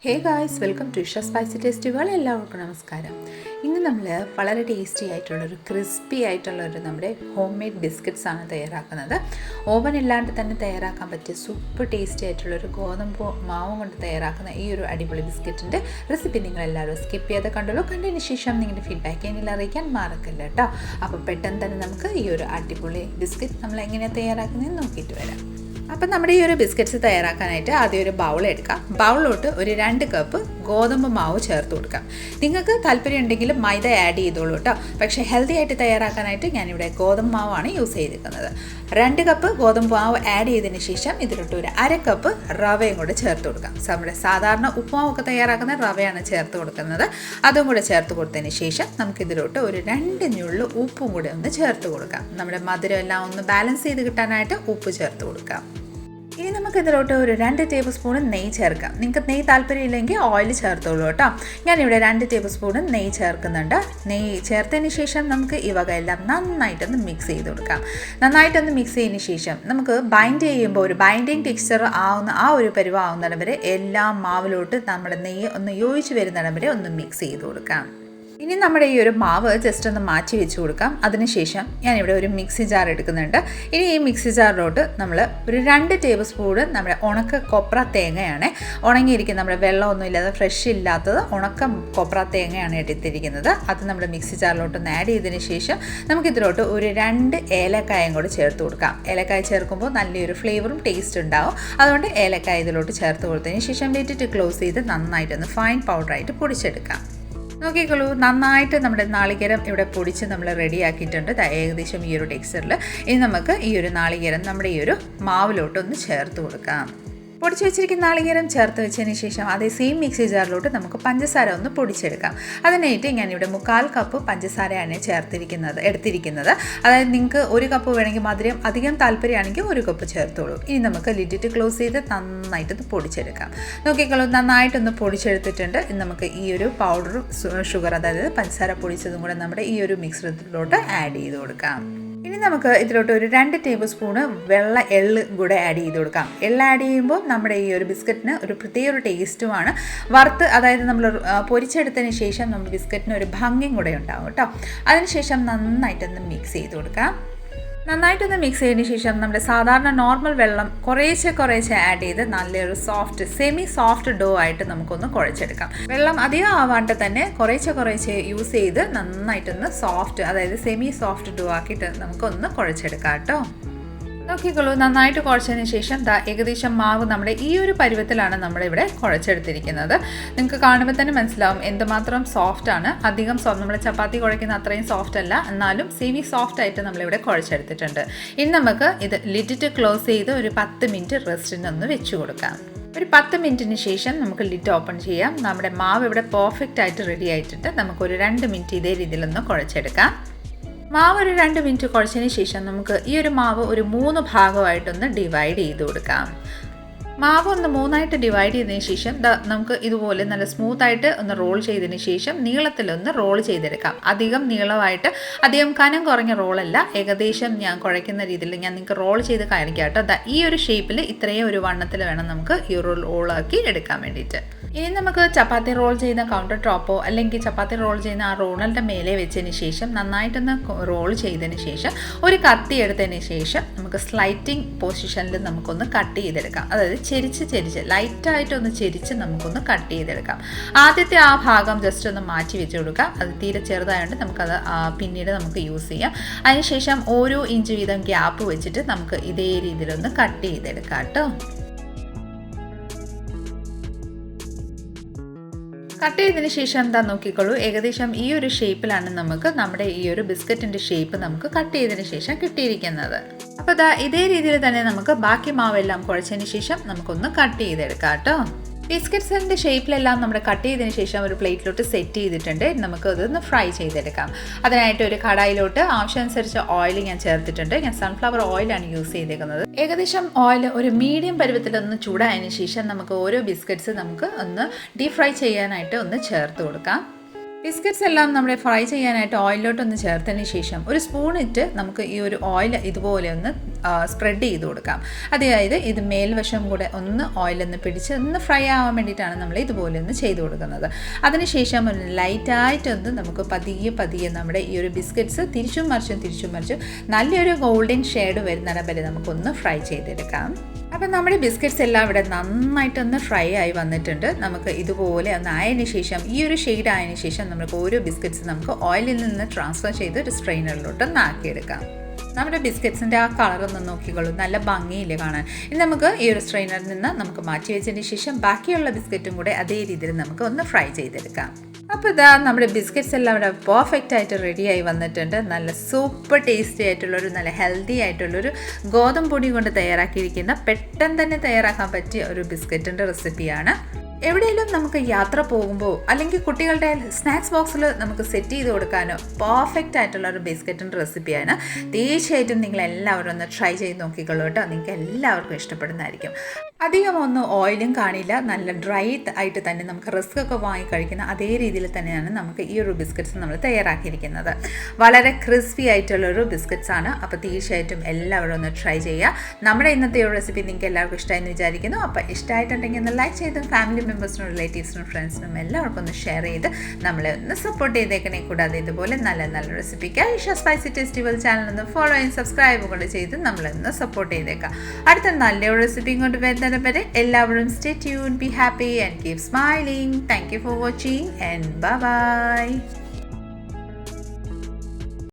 Hey guys, welcome to Isha spicy taste world. എല്ലാവർക്കും നമസ്കാരം. ഇന്ന് നമ്മൾ വളരെ ടേസ്റ്റി ആയിട്ടുള്ളൊരു ക്രിസ്പി ആയിട്ടുള്ളൊരു നമ്മുടെ ഹോം മെയ്ഡ് ബിസ്ക്കറ്റ്സ് ആണ് തയ്യാറാക്കുന്നത്. ഓവൻ ഇല്ലാണ്ട് തന്നെ തയ്യാറാക്കാൻ പറ്റിയ സൂപ്പർ ടേസ്റ്റി ആയിട്ടുള്ളൊരു ഗോതമ്പ് മാവ് കൊണ്ട് തയ്യാറാക്കുന്ന ഈ ഒരു അടിപൊളി ബിസ്ക്കറ്റിൻ്റെ റെസിപ്പി നിങ്ങളെല്ലാവരും സ്കിപ്പ് ചെയ്ത് കണ്ടല്ലോ. കണ്ടതിന് ശേഷം നിങ്ങളുടെ ഫീഡ്ബാക്ക് എന്നിൽ അറിയിക്കാൻ മറക്കല്ല കേട്ടോ. അപ്പോൾ പെട്ടെന്ന് തന്നെ നമുക്ക് ഈ ഒരു അടിപൊളി ബിസ്ക്കറ്റ് നമ്മൾ എങ്ങനെയാണ് തയ്യാറാക്കുന്നതെന്ന് നോക്കിയിട്ട് വരാം. അപ്പം നമ്മുടെ ഈ ഒരു ബിസ്ക്കറ്റ്സ് തയ്യാറാക്കാനായിട്ട് ആദ്യം ഒരു ബൗൾ എടുക്കാം. ബൗളിലോട്ട് ഒരു 2 കപ്പ് ഗോതമ്പ് മാവ് ചേർത്ത് കൊടുക്കാം. നിങ്ങൾക്ക് താല്പര്യം ഉണ്ടെങ്കിൽ മൈദ ആഡ് ചെയ്തോളൂ കേട്ടോ. പക്ഷേ ഹെൽത്തി ആയിട്ട് തയ്യാറാക്കാനായിട്ട് ഞാനിവിടെ ഗോതമ്പ് മാവാണ് യൂസ് ചെയ്തിരിക്കുന്നത്. 2 കപ്പ് ഗോതമ്പ് മാവ് ആഡ് ചെയ്തതിന് ശേഷം ഇതിലോട്ട് ഒരു 1/2 കപ്പ് റവയും കൂടെ ചേർത്ത് കൊടുക്കാം. നമ്മുടെ സാധാരണ ഉപ്പുമാവൊക്കെ തയ്യാറാക്കുന്ന റവയാണ് ചേർത്ത് കൊടുക്കുന്നത്. അതും കൂടെ ചേർത്ത് കൊടുത്തതിന് ശേഷം നമുക്കിതിലോട്ട് ഒരു 2 ഞുള്ളു ഉപ്പും കൂടെ ഒന്ന് ചേർത്ത് കൊടുക്കാം. നമ്മുടെ മധുരം എല്ലാം ഒന്ന് ബാലൻസ് ചെയ്ത് കിട്ടാനായിട്ട് ഉപ്പ് ചേർത്ത് കൊടുക്കാം. ഇനി നമുക്ക് ഇതിലോട്ട് ഒരു 2 ടേബിൾ സ്പൂൺ നെയ്യ് ചേർക്കാം. നിങ്ങൾക്ക് നെയ്യ് താല്പര്യമില്ലെങ്കിൽ ഓയിൽ ചേർത്തോളൂ കേട്ടോ. ഞാനിവിടെ 2 ടേബിൾ സ്പൂൺ നെയ്യ് ചേർക്കുന്നുണ്ട്. നെയ്യ് ചേർത്തതിന് ശേഷം നമുക്ക് ഈ വക എല്ലാം നന്നായിട്ടൊന്ന് മിക്സ് ചെയ്ത് കൊടുക്കാം. നന്നായിട്ടൊന്ന് മിക്സ് ചെയ്തതിന് ശേഷം നമുക്ക് ബൈൻഡ് ചെയ്യുമ്പോൾ ഒരു ബൈൻഡിങ് ടെക്സ്ചർ ആവുന്ന ആ ഒരു പരുവാവുന്നിടം വരെ എല്ലാം മാവിലോട്ട് നമ്മുടെ നെയ്യ് ഒന്ന് യോജിച്ച് വരുന്നിടം വരെ ഒന്ന് മിക്സ് ചെയ്ത് കൊടുക്കാം. ഇനി നമ്മുടെ ഈ ഒരു മാവ് ജസ്റ്റ് ഒന്ന് മാറ്റി വെച്ച് കൊടുക്കാം. അതിനുശേഷം ഞാനിവിടെ ഒരു മിക്സി ജാർ എടുക്കുന്നുണ്ട്. ഇനി ഈ മിക്സി ജാറിലോട്ട് നമ്മൾ ഒരു 2 ടേബിൾ സ്പൂൺ നമ്മുടെ ഉണക്ക കൊപ്ര തേങ്ങയാണ്. ഉണങ്ങിയിരിക്കുന്ന നമ്മുടെ വെള്ളമൊന്നും ഇല്ലാതെ ഫ്രഷ് ഇല്ലാത്തത് ഉണക്ക കൊപ്ര തേങ്ങയാണ് എടുത്തിരിക്കുന്നത്. അത് നമ്മുടെ മിക്സി ജാറിലോട്ടൊന്ന് ആഡ് ചെയ്തതിന് ശേഷം നമുക്കിതിലോട്ട് ഒരു 2 ഏലക്കായും കൂടെ ചേർത്ത് കൊടുക്കാം. ഏലക്കായ ചേർക്കുമ്പോൾ നല്ലൊരു ഫ്ലേവറും ടേസ്റ്റ് ഉണ്ടാവും. അതുകൊണ്ട് ഏലക്കായ ഇതിലോട്ട് ചേർത്ത് കൊടുത്തതിന് ശേഷം ലിറ്റിട്ട് ക്ലോസ് ചെയ്ത് നന്നായിട്ടൊന്ന് ഫൈൻ പൗഡറായിട്ട് പൊടിച്ചെടുക്കാം. നോക്കിക്കോളൂ, നന്നായിട്ട് നമ്മുടെ നാളികേരം ഇവിടെ പൊടിച്ച് നമ്മൾ റെഡിയാക്കിയിട്ടുണ്ട്. ഏകദേശം ഈ ഒരു ടെക്സ്ചറിൽ. ഇനി നമുക്ക് ഈ ഒരു നാളികേരം നമ്മുടെ ഈ ഒരു മാവിലോട്ടൊന്ന് ചേർത്ത് കൊടുക്കാം. പൊടിച്ച് വെച്ചിരിക്കുന്ന നാളികേരം ചേർത്ത് വെച്ചതിന് ശേഷം അതേ സെയിം മിക്സി ജാറിലോട്ട് നമുക്ക് പഞ്ചസാര ഒന്ന് പൊടിച്ചെടുക്കാം. അതിനായിട്ട് ഞാനിവിടെ 1/4 കപ്പ് പഞ്ചസാരയാണ് എടുത്തിരിക്കുന്നത്. അതായത് നിങ്ങൾക്ക് 1 കപ്പ് വേണമെങ്കിൽ മധുരം അധികം താല്പര്യമാണെങ്കിൽ 1 കപ്പ് ചേർത്തോളൂ. ഇനി നമുക്ക് ലിഡിറ്റ് ക്ലോസ് ചെയ്ത് നന്നായിട്ടൊന്ന് പൊടിച്ചെടുക്കാം. നോക്കിക്കോളൂ, നന്നായിട്ടൊന്ന് പൊടിച്ചെടുത്തിട്ടുണ്ട്. ഇനി നമുക്ക് ഈ ഒരു പൗഡർ ഷുഗർ, അതായത് പഞ്ചസാര പൊടിച്ചതും കൂടെ നമ്മുടെ ഈ ഒരു മിക്സറിലോട്ട് ആഡ് ചെയ്ത് കൊടുക്കാം. ഇനി നമുക്ക് ഇതിലോട്ട് ഒരു 2 ടേബിൾ സ്പൂണ് വെള്ള എള്ള് കൂടെ ആഡ് ചെയ്ത് കൊടുക്കാം. എള്ള് ആഡ് ചെയ്യുമ്പോൾ നമ്മുടെ ഈ ഒരു ബിസ്ക്കറ്റിന് ഒരു പ്രത്യേക ഒരു ടേസ്റ്റുമാണ്. വറുത്ത്, അതായത് നമ്മൾ പൊരിച്ചെടുത്തതിന് ശേഷം നമ്മുടെ ബിസ്ക്കറ്റിന് ഒരു ഭംഗിയും കൂടെ ഉണ്ടാവും കേട്ടോ. അതിനുശേഷം നന്നായിട്ടൊന്ന് മിക്സ് ചെയ്ത് കൊടുക്കാം. നന്നായിട്ടൊന്ന് മിക്സ് ചെയ്തതിന് ശേഷം നമ്മുടെ സാധാരണ നോർമൽ വെള്ളം കുറേശ്ശെ ആഡ് ചെയ്ത് നല്ലൊരു സെമി സോഫ്റ്റ് ഡോ ആയിട്ട് നമുക്കൊന്ന് കുഴച്ചെടുക്കാം. വെള്ളം അധികം ആവാണ്ട് തന്നെ കുറേശ്ശെ യൂസ് ചെയ്ത് നന്നായിട്ടൊന്ന് സോഫ്റ്റ്, അതായത് സെമി സോഫ്റ്റ് ഡോ ആക്കിയിട്ട് നമുക്കൊന്ന് കുഴച്ചെടുക്കാം കേട്ടോ. നോക്കിക്കോളൂ, നന്നായിട്ട് കുഴച്ചതിന് ശേഷം ഏകദേശം മാവ് നമ്മുടെ ഈ ഒരു പരുവത്തിലാണ് നമ്മളിവിടെ കുഴച്ചെടുത്തിരിക്കുന്നത്. നിങ്ങൾക്ക് കാണുമ്പോൾ തന്നെ മനസ്സിലാവും എന്തുമാത്രം സോഫ്റ്റാണ്. അധികം നമ്മൾ ചപ്പാത്തി കുഴയ്ക്കുന്ന അത്രയും സോഫ്റ്റ് അല്ല, എന്നാലും സെമി സോഫ്റ്റ് ആയിട്ട് നമ്മളിവിടെ കുഴച്ചെടുത്തിട്ടുണ്ട്. ഇനി നമുക്ക് ഇത് ലിഡിറ്റ് ക്ലോസ് ചെയ്ത് ഒരു 10 മിനിറ്റ് റെസ്റ്റിനൊന്ന് വെച്ച് കൊടുക്കാം. ഒരു 10 മിനിറ്റിന് ശേഷം നമുക്ക് ലിഡ് ഓപ്പൺ ചെയ്യാം. നമ്മുടെ മാവ് ഇവിടെ പെർഫെക്റ്റ് ആയിട്ട് റെഡി ആയിട്ടുണ്ട്. നമുക്കൊരു 2 മിനിറ്റ് ഇതേ രീതിയിലൊന്ന് കുഴച്ചെടുക്കാം. മാവ് ഒരു 2 മിനിറ്റ് കുഴച്ചതിന് ശേഷം നമുക്ക് ഈ ഒരു മാവ് ഒരു 3 ഭാഗമായിട്ടൊന്ന് ഡിവൈഡ് ചെയ്ത് കൊടുക്കാം. മാവ് ഒന്ന് 3ആയിട്ട് ഡിവൈഡ് ചെയ്തതിന് ശേഷം നമുക്ക് ഇതുപോലെ നല്ല സ്മൂത്തായിട്ട് ഒന്ന് റോൾ ചെയ്തതിന് ശേഷം നീളത്തിലൊന്ന് റോൾ ചെയ്തെടുക്കാം. അധികം നീളമായിട്ട് അധികം കനം കുറഞ്ഞ റോളല്ല, ഏകദേശം ഞാൻ കുഴയ്ക്കുന്ന രീതിയിൽ ഞാൻ നിങ്ങൾക്ക് റോൾ ചെയ്ത് കാണിക്കാം കേട്ടോ. ഈ ഒരു ഷേപ്പിൽ ഇത്രയും ഒരു വണ്ണത്തിൽ വേണം നമുക്ക് ഈ റോളാക്കി എടുക്കാൻ വേണ്ടിയിട്ട്. ഇനി നമുക്ക് ചപ്പാത്തി റോൾ ചെയ്യുന്ന കൗണ്ടർ ടോപ്പോ അല്ലെങ്കിൽ ചപ്പാത്തി റോൾ ചെയ്യുന്ന ആ റോളറിൻ്റെ മേലെ വെച്ചതിന് ശേഷം നന്നായിട്ടൊന്ന് റോൾ ചെയ്തതിന് ശേഷം ഒരു കത്തി എടുത്തതിന് ശേഷം നമുക്ക് സ്ലൈറ്റിംഗ് പൊസിഷനിൽ നമുക്കൊന്ന് കട്ട് ചെയ്തെടുക്കാം. അതായത് ചെരിച്ച് ലൈറ്റായിട്ടൊന്ന് ചെരിച്ച് നമുക്കൊന്ന് കട്ട് ചെയ്തെടുക്കാം. ആദ്യത്തെ ആ ഭാഗം ജസ്റ്റ് ഒന്ന് മാറ്റി വെച്ച് കൊടുക്കാം. അത് തീരെ ചെറുതായതുകൊണ്ട് നമുക്കത് പിന്നീട് നമുക്ക് യൂസ് ചെയ്യാം. അതിനുശേഷം ഓരോ ഇഞ്ച് വീതം ഗ്യാപ്പ് വെച്ചിട്ട് നമുക്ക് ഇതേ രീതിയിലൊന്ന് കട്ട് ചെയ്തെടുക്കാം കേട്ടോ. കട്ട് ചെയ്തതിന് ശേഷം എന്താ നോക്കിക്കോളൂ, ഏകദേശം ഈ ഒരു ഷേപ്പിലാണ് നമുക്ക് നമ്മുടെ ഈ ഒരു ബിസ്ക്കറ്റിൻ്റെ ഷേപ്പ് നമുക്ക് കട്ട് ചെയ്തതിന് ശേഷം കിട്ടിയിരിക്കുന്നത്. അപ്പോൾ ഇതേ രീതിയിൽ തന്നെ നമുക്ക് ബാക്കി മാവെല്ലാം കുഴച്ചതിന് ശേഷം നമുക്കൊന്ന് കട്ട് ചെയ്തെടുക്കാം കേട്ടോ. ബിസ്ക്കറ്റ്സിൻ്റെ ഷേപ്പിലെല്ലാം നമ്മൾ കട്ട് ചെയ്തതിന് ശേഷം ഒരു പ്ലേറ്റിലോട്ട് സെറ്റ് ചെയ്തിട്ടുണ്ട്. നമുക്ക് അതൊന്ന് ഫ്രൈ ചെയ്തെടുക്കാം. അതിനായിട്ട് ഒരു കടായിലോട്ട് ആവശ്യമനുസരിച്ച് ഓയിൽ ഞാൻ ചേർത്തിട്ടുണ്ട്. ഞാൻ സൺഫ്ലവർ ഓയിലാണ് യൂസ് ചെയ്തേക്കുന്നത്. ഏകദേശം ഓയിൽ ഒരു മീഡിയം പരുവത്തിലൊന്ന് ചൂടായതിന് ശേഷം നമുക്ക് ഓരോ ബിസ്ക്കറ്റ്സ് നമുക്ക് ഒന്ന് ഡീപ് ഫ്രൈ ചെയ്യാനായിട്ട് ഒന്ന് ചേർത്ത് കൊടുക്കാം. ബിസ്ക്കറ്റ്സ് എല്ലാം നമ്മൾ ഫ്രൈ ചെയ്യാനായിട്ട് ഓയിലോട്ടൊന്ന് ചേർത്തതിന് ശേഷം ഒരു സ്പൂൺ ഇട്ട് നമുക്ക് ഈ ഒരു ഓയിൽ ഇതുപോലെ ഒന്ന് സ്പ്രെഡ് ചെയ്ത് കൊടുക്കാം. അതായത് ഇത് മേൽവശം കൂടെ ഒന്ന് ഓയിലൊന്ന് പിടിച്ച് ഒന്ന് ഫ്രൈ ആവാൻ വേണ്ടിയിട്ടാണ് നമ്മൾ ഇതുപോലെ ഒന്ന് ചെയ്ത് കൊടുക്കുന്നത്. അതിനുശേഷം ഒരു ലൈറ്റായിട്ടൊന്ന് നമുക്ക് പതിയെ നമ്മുടെ ഈ ഒരു ബിസ്ക്കറ്റ്സ് തിരിച്ചും മറിച്ചും നല്ലൊരു ഗോൾഡൻ ഷെയ്ഡ് വരുന്നിടം വരെ നമുക്കൊന്ന് ഫ്രൈ ചെയ്തെടുക്കാം. അപ്പം നമ്മുടെ ബിസ്ക്കറ്റ്സ് എല്ലാം ഇവിടെ നന്നായിട്ടൊന്ന് ഫ്രൈ ആയി വന്നിട്ടുണ്ട്. നമുക്ക് ഇതുപോലെ ഒന്ന് ആയതിനു ശേഷം ഈ ഒരു ഷെയ്ഡ് ആയതിനു ശേഷം നമുക്ക് ഓരോ ബിസ്ക്കറ്റ്സ് നമുക്ക് ഓയിലിൽ നിന്ന് ട്രാൻസ്ഫർ ചെയ്ത് ഒരു സ്ട്രെയിനറിലോട്ടൊന്ന് ആക്കിയെടുക്കാം. നമ്മുടെ ബിസ്ക്കറ്റ്സിൻ്റെ ആ കളറൊന്ന് നോക്കിക്കോളൂ, നല്ല ഭംഗിയില്ലേ കാണാൻ. ഇനി നമുക്ക് ഈ ഒരു സ്ട്രെയിനറിൽ നിന്ന് നമുക്ക് മാറ്റി വെച്ചതിന് ശേഷം ബാക്കിയുള്ള ബിസ്ക്കറ്റും കൂടെ അതേ രീതിയിൽ നമുക്ക് ഒന്ന് ഫ്രൈ ചെയ്തെടുക്കാം. അപ്പോൾ ഇതാ നമ്മുടെ ബിസ്ക്കറ്റ്സ് എല്ലാം ഇവിടെ പെർഫെക്റ്റ് ആയിട്ട് റെഡിയായി വന്നിട്ടുണ്ട്. നല്ല സൂപ്പർ ടേസ്റ്റി ആയിട്ടുള്ളൊരു നല്ല ഹെൽത്തി ആയിട്ടുള്ളൊരു ഗോതമ്പ് പൊടി കൊണ്ട് തയ്യാറാക്കിയിരിക്കുന്ന പെട്ടെന്ന് തന്നെ തയ്യാറാക്കാൻ പറ്റിയ ഒരു ബിസ്ക്കറ്റിൻ്റെ റെസിപ്പിയാണ്. എവിടെയെങ്കിലും നമുക്ക് യാത്ര പോകുമ്പോൾ അല്ലെങ്കിൽ കുട്ടികളുടെ സ്നാക്സ് ബോക്സിൽ നമുക്ക് സെറ്റ് ചെയ്ത് കൊടുക്കാനോ പെർഫെക്റ്റ് ആയിട്ടുള്ള ഒരു ബിസ്ക്കറ്റിൻ്റെ റെസിപ്പിയാണ്. തീർച്ചയായിട്ടും നിങ്ങളെല്ലാവരും ഒന്ന് ട്രൈ ചെയ്ത് നോക്കിക്കോളൂ കേട്ടോ. നിങ്ങൾക്ക് എല്ലാവർക്കും ഇഷ്ടപ്പെടുന്നതായിരിക്കും. അധികം ഒന്നും ഓയിലും കാണില്ല, നല്ല ഡ്രൈ ആയിട്ട് തന്നെ നമുക്ക് റിസ്ക് ഒക്കെ വാങ്ങി കഴിക്കുന്ന അതേ രീതിയിൽ തന്നെയാണ് നമുക്ക് ഈ ഒരു ബിസ്ക്കറ്റ്സ് നമ്മൾ തയ്യാറാക്കിയിരിക്കുന്നത്. വളരെ ക്രിസ്പി ആയിട്ടുള്ളൊരു ബിസ്ക്കറ്റ്സ് ആണ്. അപ്പോൾ തീർച്ചയായിട്ടും എല്ലാവരും ഒന്ന് ട്രൈ ചെയ്യുക. നമ്മുടെ ഇന്നത്തെ ഒരു റെസിപ്പി നിങ്ങൾക്ക് എല്ലാവർക്കും ഇഷ്ടമായെന്ന് വിചാരിക്കുന്നു. അപ്പോൾ ഇഷ്ടമായിട്ടുണ്ടെങ്കിൽ ഒന്ന് ലൈക്ക് ചെയ്ത് ഫാമിലി മെമ്പേഴ്സിനും റിലേറ്റീവ്സിനും ഫ്രണ്ട്സിനും എല്ലാവർക്കും ഒന്ന് ഷെയർ ചെയ്ത് നമ്മളെ ഒന്ന് സപ്പോർട്ട് ചെയ്തേക്കണേ. കൂടാതെ ഇതുപോലെ നല്ല റെസിപ്പിക്ക് Isha spicy tasty world channel ഒന്ന് ഫോളോ ചെയ്യും സബ്സ്ക്രൈബ് കൊണ്ട് ചെയ്ത് നമ്മളൊന്ന് സപ്പോർട്ട് ചെയ്തേക്കാം. അടുത്ത നല്ലൊരു റെസിപ്പിയും കൊണ്ട് വരുന്നത് വരെ എല്ലാവരും stay tuned, be happy and keep smiling. Thank you for watching and bye bye.